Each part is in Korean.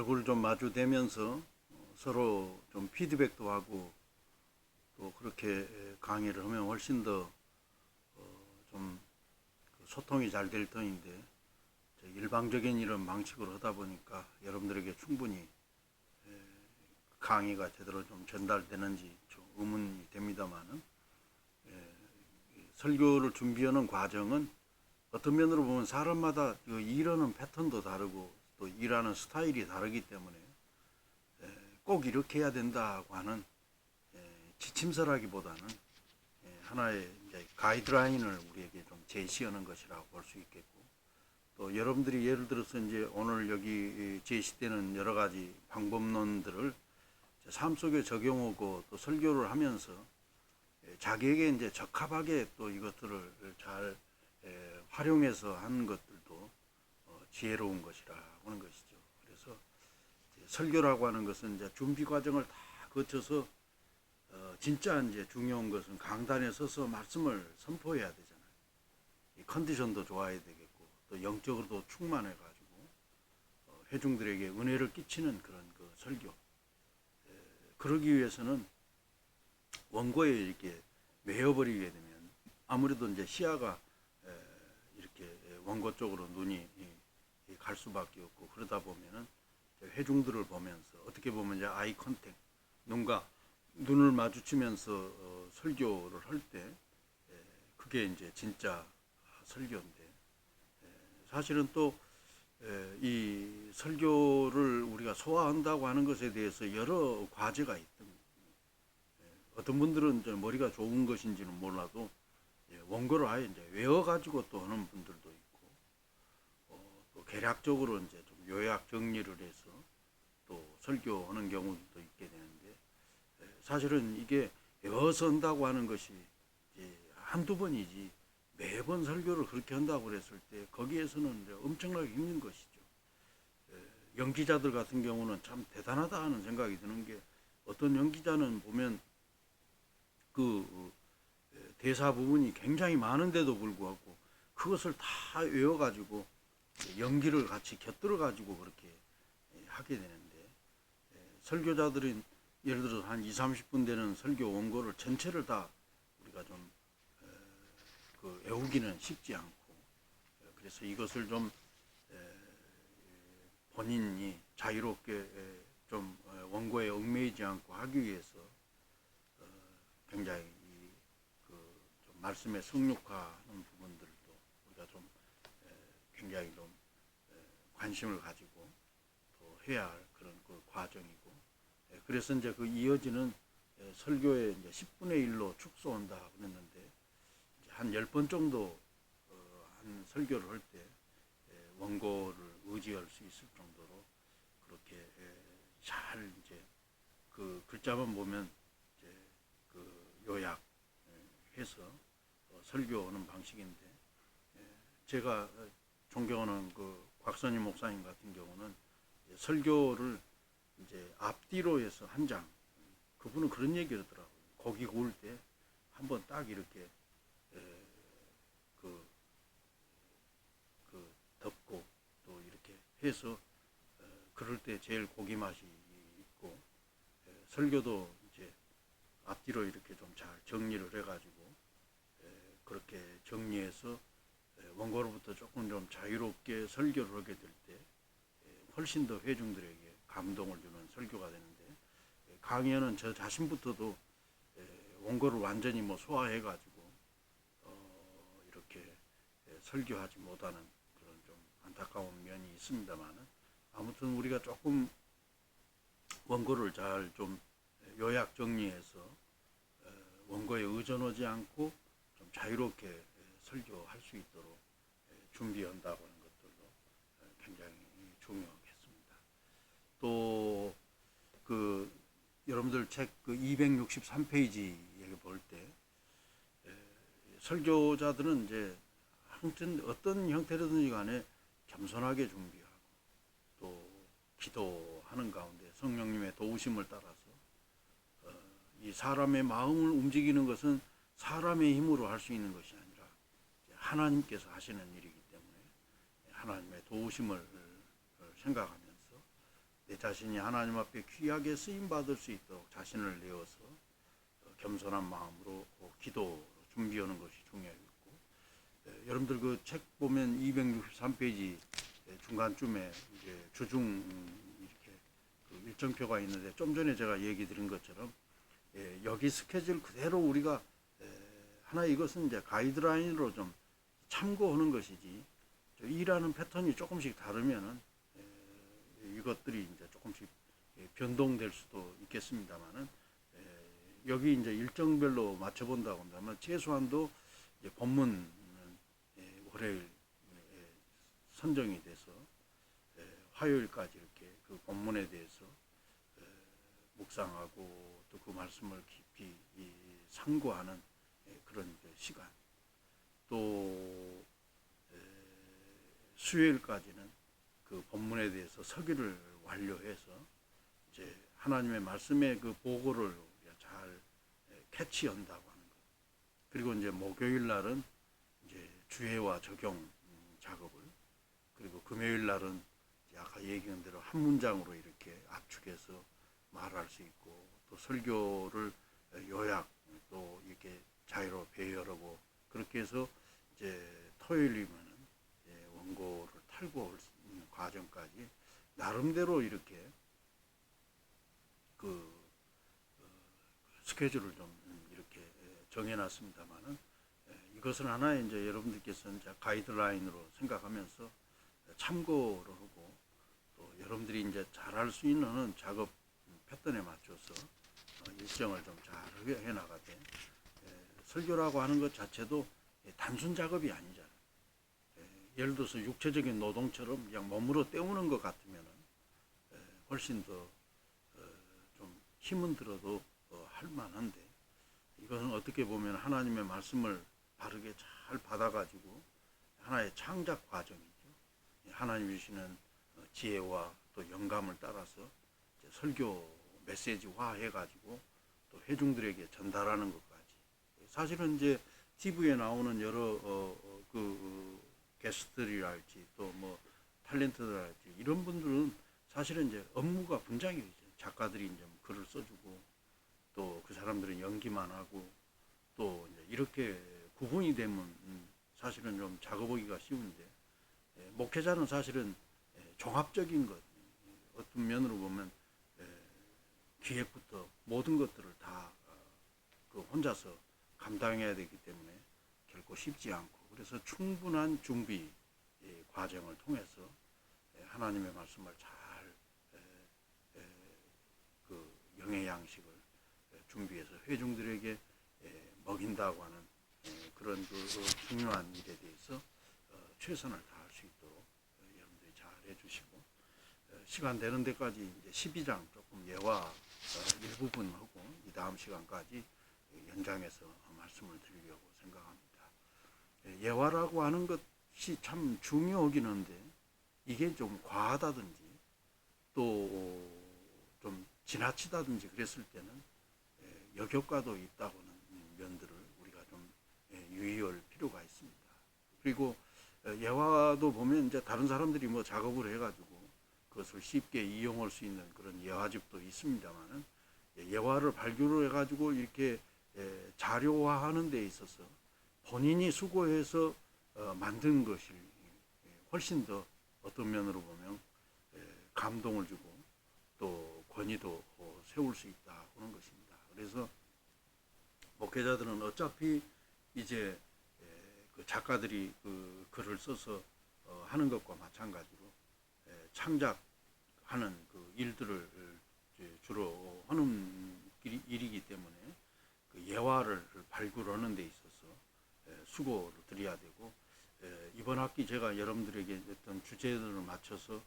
얼굴 좀 마주대면서 서로 좀 피드백도 하고 또 그렇게 강의를 하면 훨씬 더 좀 소통이 잘 될 터인데 일방적인 이런 방식으로 하다 보니까 여러분들에게 충분히 강의가 제대로 좀 전달되는지 좀 의문이 됩니다만은, 설교를 준비하는 과정은 어떤 면으로 보면 사람마다 일하는 패턴도 다르고 또 일하는 스타일이 다르기 때문에 꼭 이렇게 해야 된다고 하는 지침서라기보다는 하나의 이제 가이드라인을 우리에게 좀 제시하는 것이라고 볼 수 있겠고, 또 여러분들이 예를 들어서 이제 오늘 여기 제시되는 여러 가지 방법론들을 삶 속에 적용하고 또 설교를 하면서 자기에게 이제 적합하게 또 이것들을 잘 활용해서 하는 것들도 지혜로운 것이라 하는 것이죠. 그래서 설교라고 하는 것은 이제 준비 과정을 다 거쳐서 진짜 이제 중요한 것은 강단에 서서 말씀을 선포해야 되잖아요. 이 컨디션도 좋아야 되겠고 또 영적으로도 충만해가지고 회중들에게 은혜를 끼치는 그런 그 설교. 그러기 위해서는 원고에 이렇게 매여버리게 되면 아무래도 이제 시야가 이렇게 원고 쪽으로 눈이 갈 수밖에 없고, 그러다 보면은 회중들을 보면서 어떻게 보면 이제 아이 컨택, 눈을 마주치면서 설교를 할 때 그게 이제 진짜 설교인데, 사실은 또 이 설교를 우리가 소화한다고 하는 것에 대해서 여러 과제가 있습니다. 어떤 분들은 이제 머리가 좋은 것인지는 몰라도 원고를 아예 이제 외워가지고 또 하는 분들도 있고, 또 개략적으로 이제 좀 요약 정리를 해서 또 설교하는 경우도 있게 되는데, 사실은 이게 외워서 한다고 하는 것이 한두 번이지 매번 설교를 그렇게 한다고 그랬을 때 거기에서는 이제 엄청나게 힘든 것이죠. 연기자들 같은 경우는 참 대단하다 하는 생각이 드는 게, 어떤 연기자는 보면 그 대사 부분이 굉장히 많은데도 불구하고 그것을 다 외워가지고 연기를 같이 곁들여 가지고 그렇게 하게 되는데, 설교자들은 예를 들어서 한 2, 30분 되는 설교 원고를 전체를 다 우리가 좀 외우기는 쉽지 않고, 그래서 이것을 좀 본인이 자유롭게 좀 원고에 얽매이지 않고 하기 위해서 굉장히 좀 말씀의 성육화하는 부분들도 우리가 좀 굉장히 좀 관심을 가지고 또 해야 할 그런 그 과정이고, 그래서 이제 그 이어지는 설교의 이제 10분의 1로 축소한다 그랬는데, 한 10번 정도 한 설교를 할 때 원고를 의지할 수 있을 정도로 그렇게 잘 이제 그 글자만 보면 이제 그 요약해서 설교하는 방식인데, 제가 존경하는 그 곽선임 목사님 같은 경우는 설교를 이제 앞뒤로 해서 한 장, 그분은 그런 얘기를 하더라고요. 고기 구울 때 한번 딱 이렇게 덮고 또 이렇게 해서 그럴 때 제일 고기 맛이 있고, 설교도 이제 앞뒤로 이렇게 좀 잘 정리를 해가지고 그렇게 정리해서 원고로부터 조금 좀 자유롭게 설교를 하게 될 때 훨씬 더 회중들에게 감동을 주는 설교가 되는데, 강의는 저 자신부터도 원고를 완전히 뭐 소화해가지고 이렇게 설교하지 못하는 그런 좀 안타까운 면이 있습니다만은, 아무튼 우리가 조금 원고를 잘 좀 요약 정리해서 원고에 의존하지 않고 좀 자유롭게 설교할 수 있도록 준비한다고 하는 것들도 굉장히 중요하겠습니다. 또 그 여러분들 책 그 263페이지에 볼 때 설교자들은 이제 아무튼 어떤 형태로든지 간에 겸손하게 준비하고 또 기도하는 가운데 성령님의 도우심을 따라서 이 사람의 마음을 움직이는 것은 사람의 힘으로 할 수 있는 것이 아니라 하나님께서 하시는 일이기 때문에 하나님의 도우심을 생각하면서 내 자신이 하나님 앞에 귀하게 쓰임 받을 수 있도록 자신을 내어서 겸손한 마음으로 기도 준비하는 것이 중요하겠고, 여러분들 그 책 보면 263페이지 중간쯤에 이제 주중 이렇게 그 일정표가 있는데, 좀 전에 제가 얘기 드린 것처럼 여기 스케줄 그대로 우리가 하나의 이것은 이제 가이드라인으로 좀 참고하는 것이지, 일하는 패턴이 조금씩 다르면은 이것들이 이제 조금씩 변동될 수도 있겠습니다만은, 여기 이제 일정별로 맞춰본다고 한다면 최소한도 이제 본문은 월요일 선정이 돼서 화요일까지 이렇게 그 본문에 대해서 묵상하고 또 그 말씀을 깊이 상고하는 그런 시간, 또 수요일까지는 그 본문에 대해서 서기를 완료해서 이제 하나님의 말씀의 그 보고를 우리가 잘 캐치한다고 하는 것. 그리고 이제 목요일 날은 이제 주해와 적용 작업을, 그리고 금요일 날은 아까 얘기한 대로 한 문장으로 이렇게 압축해서 말할 수 있고, 또 설교를 요약 또 이렇게 자유로 배열하고, 그렇게 해서 이제 토요일이면은 원고를 탈고할 수 있는 과정까지 나름대로 이렇게 그 스케줄을 좀 이렇게 정해놨습니다만은, 이것은 하나의 이제 여러분들께서 이제 가이드라인으로 생각하면서 참고를 하고, 또 여러분들이 이제 잘할 수 있는 작업 패턴에 맞춰서 일정을 좀 잘 해나가되, 설교라고 하는 것 자체도 단순 작업이 아니잖아요. 예를 들어서 육체적인 노동처럼 그냥 몸으로 때우는 것 같으면 훨씬 더 좀 힘은 들어도 할 만한데, 이것은 어떻게 보면 하나님의 말씀을 바르게 잘 받아가지고 하나의 창작 과정이죠. 하나님 주시는 지혜와 또 영감을 따라서 설교 메시지화 해가지고 또 회중들에게 전달하는 것까지. 사실은 이제 TV에 나오는 여러 게스트들이랄지 또 뭐 탤런트들랄지 이런 분들은 사실은 이제 업무가 분장이죠. 작가들이 이제 글을 써주고, 또 그 사람들은 연기만 하고, 또 이제 이렇게 구분이 되면 사실은 좀 작업하기가 쉬운데, 목회자는 사실은 종합적인 것, 어떤 면으로 보면 기획부터 모든 것들을 다 그 혼자서 감당해야 되기 때문에 결코 쉽지 않고, 그래서 충분한 준비 과정을 통해서 하나님의 말씀을 잘 그 영의 양식을 준비해서 회중들에게 먹인다고 하는 그런 그 중요한 일에 대해서 최선을 다할 수 있도록 여러분들이 잘 해주시고, 시간 되는 데까지 이제 12장 조금 예화 일부분 하고 이 다음 시간까지 연장해서 말씀을 드리려고 생각합니다. 예화라고 하는 것이 참 중요하긴 한데, 이게 좀 과하다든지 또 좀 지나치다든지 그랬을 때는 역효과도 있다고는 면들을 우리가 좀 유의할 필요가 있습니다. 그리고 예화도 보면 이제 다른 사람들이 뭐 작업을 해가지고 그것을 쉽게 이용할 수 있는 그런 예화집도 있습니다만은, 예화를 발굴을 해가지고 이렇게 자료화하는 데 있어서 본인이 수고해서 만든 것이 훨씬 더 어떤 면으로 보면 감동을 주고 또 권위도 세울 수 있다 하는 것입니다. 그래서 목회자들은 어차피 이제 그 작가들이 그 글을 써서 하는 것과 마찬가지로 창작하는 그 일들을 주로 하는 일이기 때문에 그 예화를 발굴하는 데 있어서 수고를 드려야 되고, 이번 학기 제가 여러분들에게 어떤 주제들을 맞춰서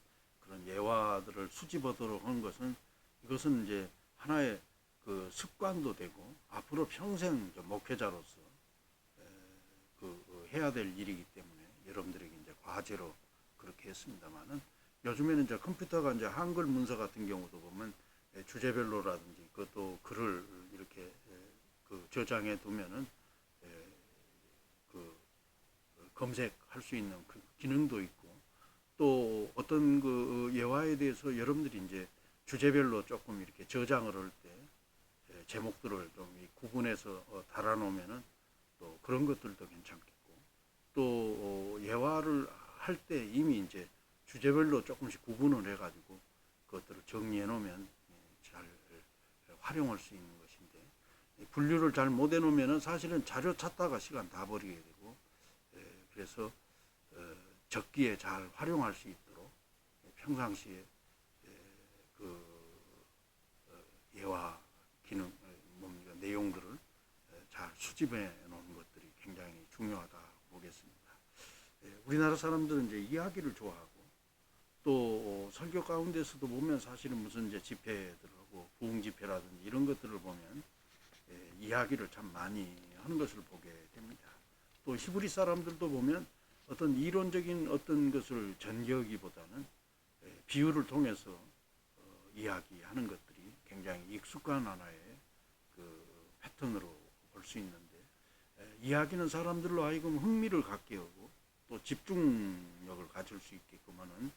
그런 예화들을 수집하도록 하는 것은, 이것은 이제 하나의 그 습관도 되고 앞으로 평생 목회자로서 그 해야 될 일이기 때문에 여러분들에게 이제 과제로 그렇게 했습니다만은, 요즘에는 이제 컴퓨터가 이제 한글 문서 같은 경우도 보면 주제별로라든지 그것도 글을 이렇게 그 저장해 두면은 그 검색할 수 있는 그 기능도 있고, 또 어떤 그 예화에 대해서 여러분들이 이제 주제별로 조금 이렇게 저장을 할 때 제목들을 좀 구분해서 달아놓으면은 또 그런 것들도 괜찮겠고, 또 예화를 할 때 이미 이제 주제별로 조금씩 구분을 해가지고 그것들을 정리해 놓으면 잘 활용할 수 있는 것인데, 분류를 잘 못 해놓으면은 사실은 자료 찾다가 시간 다 버리게 되고, 그래서 적기에 잘 활용할 수 있도록 평상시에 그 예화 기능 뭡니까 내용들을 잘 수집해 놓은 것들이 굉장히 중요하다 보겠습니다. 우리나라 사람들은 이제 이야기를 좋아하고, 또 설교 가운데서도 보면 사실은 무슨 이제 집회들하고 부흥 집회라든지 이런 것들을 보면 이야기를 참 많이 하는 것을 보게 됩니다. 또 히브리 사람들도 보면 어떤 이론적인 어떤 것을 전개하기보다는 비유를 통해서 이야기하는 것들이 굉장히 익숙한 하나의 그 패턴으로 볼 수 있는데, 이야기는 사람들로 하여금 흥미를 갖게 하고 또 집중력을 가질 수 있게끔 하는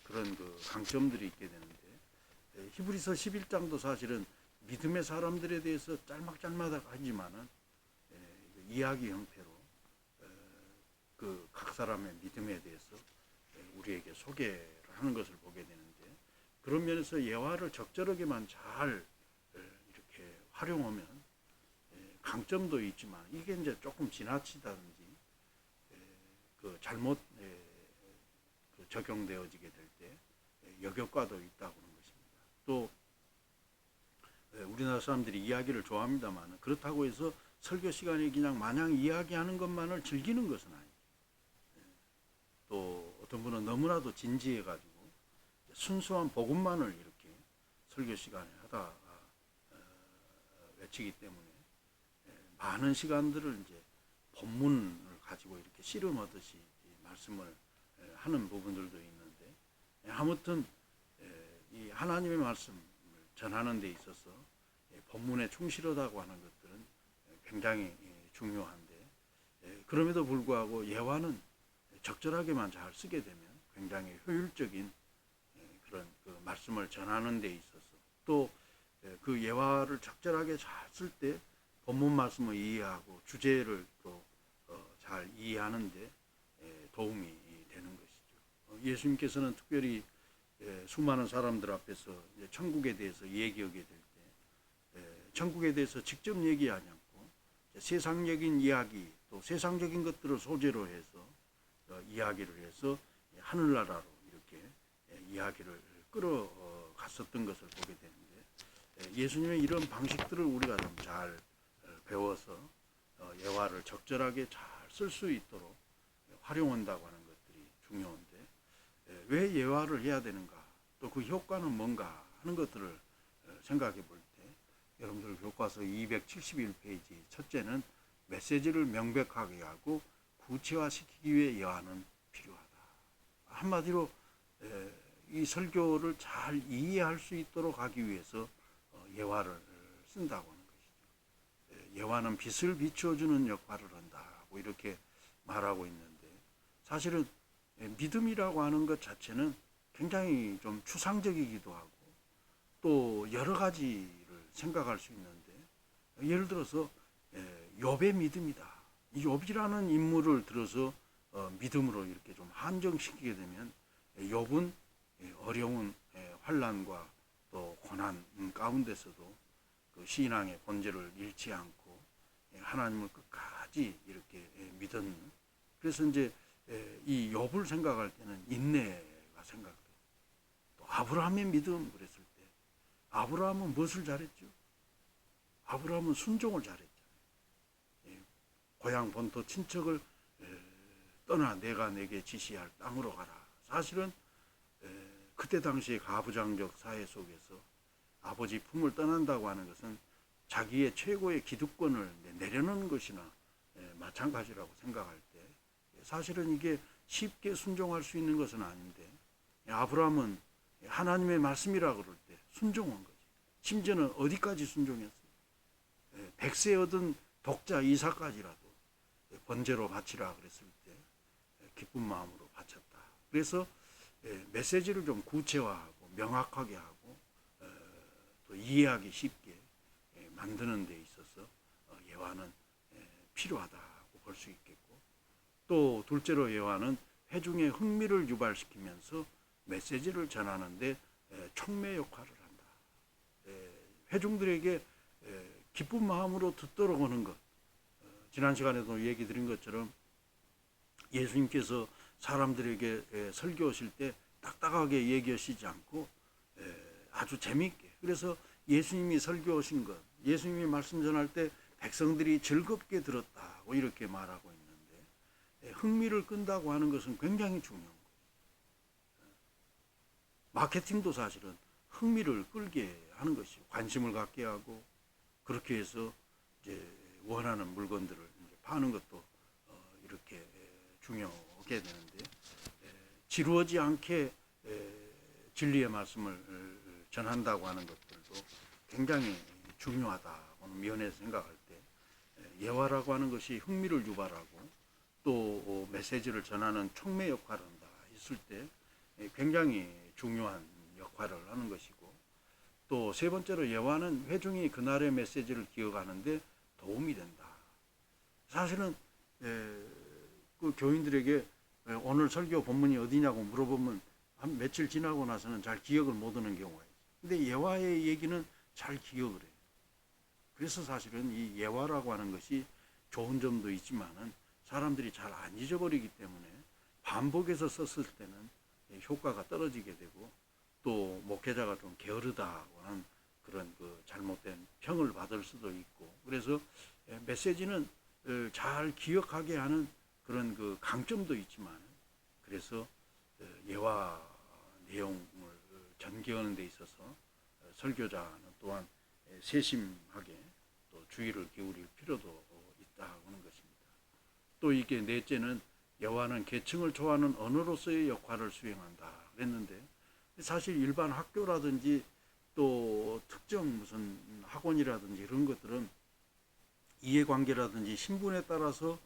그런 그 강점들이 있게 되는데, 히브리서 11장도 사실은 믿음의 사람들에 대해서 짤막짤막하지만은 이야기 형태로 그 각 사람의 믿음에 대해서 우리에게 소개를 하는 것을 보게 되는데, 그런 면에서 예화를 적절하게만 잘 이렇게 활용하면 강점도 있지만 이게 이제 조금 지나치다든지 그 잘못 그 적용되어지게 될 때 역효과도 있다고 하는 것입니다. 또 우리나라 사람들이 이야기를 좋아합니다만, 그렇다고 해서 설교 시간에 그냥 마냥 이야기하는 것만을 즐기는 것은 아니에요. 또 어떤 분은 너무나도 진지해가지고 순수한 복음만을 이렇게 설교 시간에 하다 외치기 때문에 많은 시간들을 이제 본문을 가지고 이렇게 씨름하듯이 말씀을 하는 부분들도 있는데, 아무튼 이 하나님의 말씀을 전하는 데 있어서 본문에 충실하다고 하는 것들은 굉장히 중요한데, 그럼에도 불구하고 예화는 적절하게만 잘 쓰게 되면 굉장히 효율적인 그런 그 말씀을 전하는 데 있어서, 또 그 예화를 적절하게 잘 쓸 때 본문 말씀을 이해하고 주제를 또 잘 이해하는데 도움이 되는 것이죠. 예수님께서는 특별히 수많은 사람들 앞에서 천국에 대해서 얘기하게 될 때 천국에 대해서 직접 얘기하지 않고 세상적인 이야기, 또 세상적인 것들을 소재로 해서 이야기를 해서 하늘나라로 이렇게 이야기를 끌어갔었던 것을 보게 되는데, 예수님의 이런 방식들을 우리가 좀 잘 배워서 예화를 적절하게 잘 쓸 수 있도록 활용한다고 하는 것들이 중요한데, 왜 예화를 해야 되는가, 또 그 효과는 뭔가 하는 것들을 생각해 볼 때, 여러분들 교과서 271페이지 첫째는 메시지를 명백하게 하고 구체화시키기 위해 예화는 필요하다. 한마디로 이 설교를 잘 이해할 수 있도록 하기 위해서 예화를 쓴다고 하는 것이죠. 예화는 빛을 비춰주는 역할을 한다고 이렇게 말하고 있는데, 사실은 믿음이라고 하는 것 자체는 굉장히 좀 추상적이기도 하고 또 여러 가지를 생각할 수 있는데, 예를 들어서 욥의 믿음이다. 이 욥이라는 인물을 들어서 믿음으로 이렇게 좀 한정시키게 되면, 욥은 어려운 환난과 또 고난 가운데서도 그 신앙의 본질을 잃지 않고 하나님을 끝까지 이렇게 믿었는, 그래서 이제 이 욥을 생각할 때는 인내가 생각돼요. 또 아브라함의 믿음 그랬을 때, 아브라함은 무엇을 잘했죠? 아브라함은 순종을 잘했잖아요. 고향 본토 친척을 떠나 내가 내게 지시할 땅으로 가라. 사실은 그때 당시의 가부장적 사회 속에서 아버지 품을 떠난다고 하는 것은 자기의 최고의 기득권을 내려놓는 것이나 마찬가지라고 생각할 때, 사실은 이게 쉽게 순종할 수 있는 것은 아닌데, 아브라함은 하나님의 말씀이라 그럴 때 순종한 거지. 심지어는 어디까지 순종했어요? 100세 얻은 독자 이삭까지라도 번제로 바치라 그랬을 때 기쁜 마음으로 바쳤다. 그래서 메시지를 좀 구체화하고 명확하게 하고 또 이해하기 쉽게 만드는 데 있어서 예화는 필요하다고 볼 수 있겠고, 또 둘째로 예화는 회중의 흥미를 유발시키면서 메시지를 전하는데 촉매 역할을 한다. 회중들에게 기쁜 마음으로 듣도록 하는 것. 지난 시간에도 얘기 드린 것처럼 예수님께서 사람들에게 설교하실 때 딱딱하게 얘기하시지 않고 아주 재미있게, 그래서 예수님이 설교하신 것, 예수님이 말씀 전할 때 백성들이 즐겁게 들었다고 이렇게 말하고 있는데, 흥미를 끈다고 하는 것은 굉장히 중요한 거예요. 마케팅도 사실은 흥미를 끌게 하는 것이, 관심을 갖게 하고 그렇게 해서 이제 원하는 물건들을 이제 파는 것도 이렇게 중요하게 되는데, 지루하지 않게 진리의 말씀을 전한다고 하는 것들도 굉장히 중요하다고는 면에서 생각할 때, 예화라고 하는 것이 흥미를 유발하고 또 메시지를 전하는 촉매 역할을 한다 했을 때 굉장히 중요한 역할을 하는 것이고, 또 세 번째로 예화는 회중이 그날의 메시지를 기억하는데 도움이 된다. 사실은 그 교인들에게 오늘 설교 본문이 어디냐고 물어보면 한 며칠 지나고 나서는 잘 기억을 못 하는 경우가 있어요. 근데 예화의 얘기는 잘 기억을 해요. 그래서 사실은 이 예화라고 하는 것이 좋은 점도 있지만은 사람들이 잘 안 잊어버리기 때문에 반복해서 썼을 때는 효과가 떨어지게 되고, 또 목회자가 좀 게으르다고 하는 그런 그 잘못된 평을 받을 수도 있고, 그래서 메시지는 잘 기억하게 하는 그런 그 강점도 있지만, 그래서 예화 내용을 전개하는 데 있어서 설교자는 또한 세심하게 또 주의를 기울일 필요도 있다고 하는 것입니다. 또 이게 넷째는 예화는 계층을 초하는 언어로서의 역할을 수행한다 그랬는데, 사실 일반 학교라든지 또 특정 무슨 학원이라든지 이런 것들은 이해관계라든지 신분에 따라서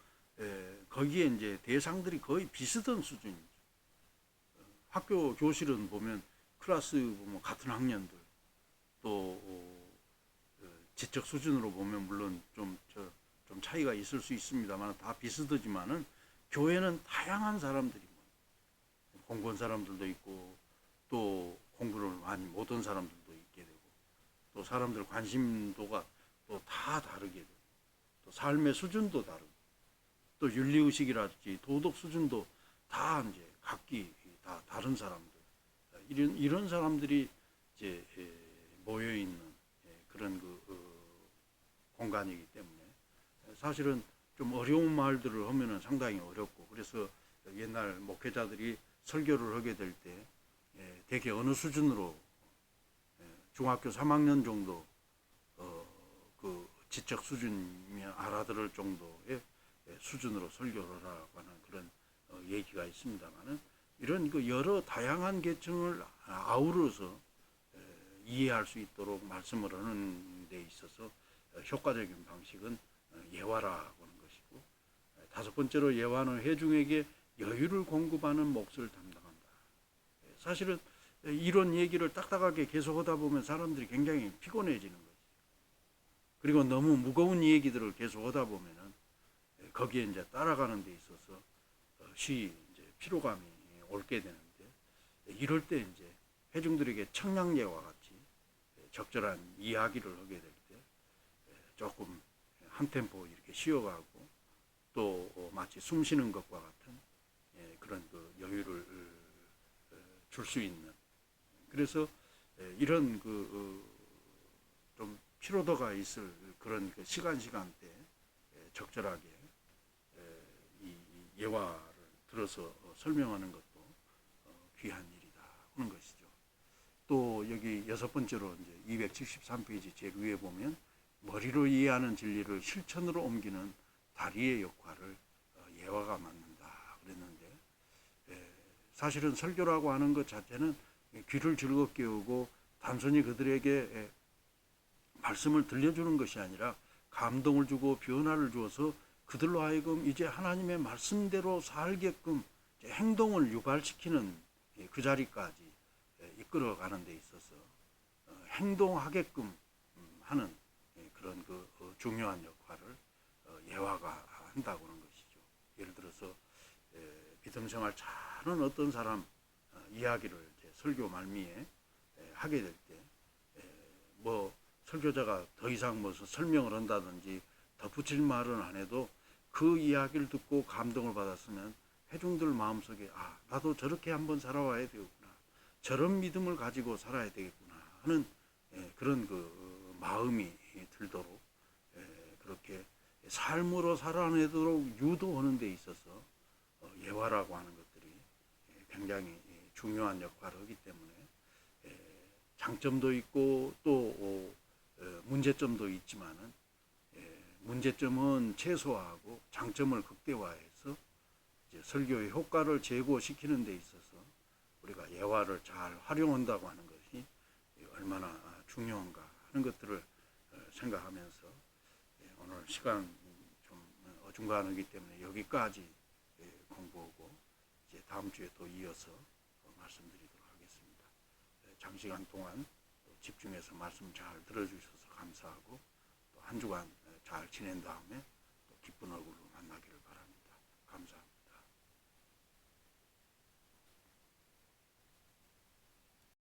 거기에 이제 대상들이 거의 비슷한 수준이죠. 학교 교실은 보면 클래스 보면 같은 학년들, 또 지적 수준으로 보면 물론 좀 차이가 있을 수 있습니다만 다 비슷하지만은, 교회는 다양한 사람들이 공부한 사람들도 있고 또 공부를 많이 못한 사람들도 있게 되고, 또 사람들 관심도가 또 다 다르게 되고, 또 삶의 수준도 다르고, 또 윤리의식이라든지 도덕 수준도 다 이제 각기 다 다른 사람들, 이런 사람들이 이제 모여 있는 그런 공간이기 때문에 사실은 좀 어려운 말들을 하면은 상당히 어렵고, 그래서 옛날 목회자들이 설교를 하게 될 때 대개 어느 수준으로 중학교 3학년 정도 그 지적 수준이면 알아들을 정도의 수준으로 설교를 하라고 하는 그런 얘기가 있습니다만은, 이런 그 여러 다양한 계층을 아우러서 이해할 수 있도록 말씀을 하는 데 있어서 효과적인 방식은 예화라고 하는 것이고, 다섯 번째로 예화는 회중에게 여유를 공급하는 몫을 담당한다. 사실은 이런 얘기를 딱딱하게 계속 하다 보면 사람들이 굉장히 피곤해지는 거죠. 그리고 너무 무거운 얘기들을 계속 하다 보면은 거기에 이제 따라가는 데 있어서 이제 피로감이 옳게 되는데, 이럴 때 이제 회중들에게 청량예와 같이 적절한 이야기를 하게 될 때 조금 한 템포 이렇게 쉬어가고, 또 마치 숨 쉬는 것과 같은 그런 그 여유를 줄 수 있는, 그래서 이런 좀 피로도가 있을 그런 그 시간대에 적절하게 이 예화를 들어서 설명하는 것도 귀한 일이다 하는 것이죠. 또 여기 여섯 번째로 이제 273페이지 제일 위에 보면 머리로 이해하는 진리를 실천으로 옮기는 다리의 역할을 예화가 맡는다 그랬는데, 사실은 설교라고 하는 것 자체는 귀를 즐겁게 하고 단순히 그들에게 말씀을 들려주는 것이 아니라 감동을 주고 변화를 주어서 그들로 하여금 이제 하나님의 말씀대로 살게끔 행동을 유발시키는 그 자리까지 이끌어가는 데 있어서 행동하게끔 하는 그런 중요한 역할을 예화가 한다고는 것이죠. 예를 들어서 믿음 생활 잘하는 어떤 사람 이야기를 이제 설교 말미에 하게 될 때 뭐 설교자가 더 이상 무슨 설명을 한다든지 덧붙일 말은 안 해도 그 이야기를 듣고 감동을 받았으면 회중들 마음속에 나도 저렇게 한번 살아와야 되겠구나, 저런 믿음을 가지고 살아야 되겠구나 하는 그런 마음이 들도록 그렇게 삶으로 살아내도록 유도하는 데 있어서 예화라고 하는 것들이 굉장히 중요한 역할을 하기 때문에 장점도 있고 또 문제점도 있지만은 문제점은 최소화하고 장점을 극대화해서 이제 설교의 효과를 제고시키는 데 있어서 우리가 예화를 잘 활용한다고 하는 것이 얼마나 중요한가 하는 것들을 생각하면서 오늘 시간 좀 어중간하기 때문에 여기까지 공부하고 이제 다음 주에 또 이어서 말씀드리도록 하겠습니다. 장시간 동안 또 집중해서 말씀 잘 들어주셔서 감사하고 또 한 주간 잘 지낸 다음에 또 기쁜 얼굴로 만나기를 바랍니다. 감사합니다.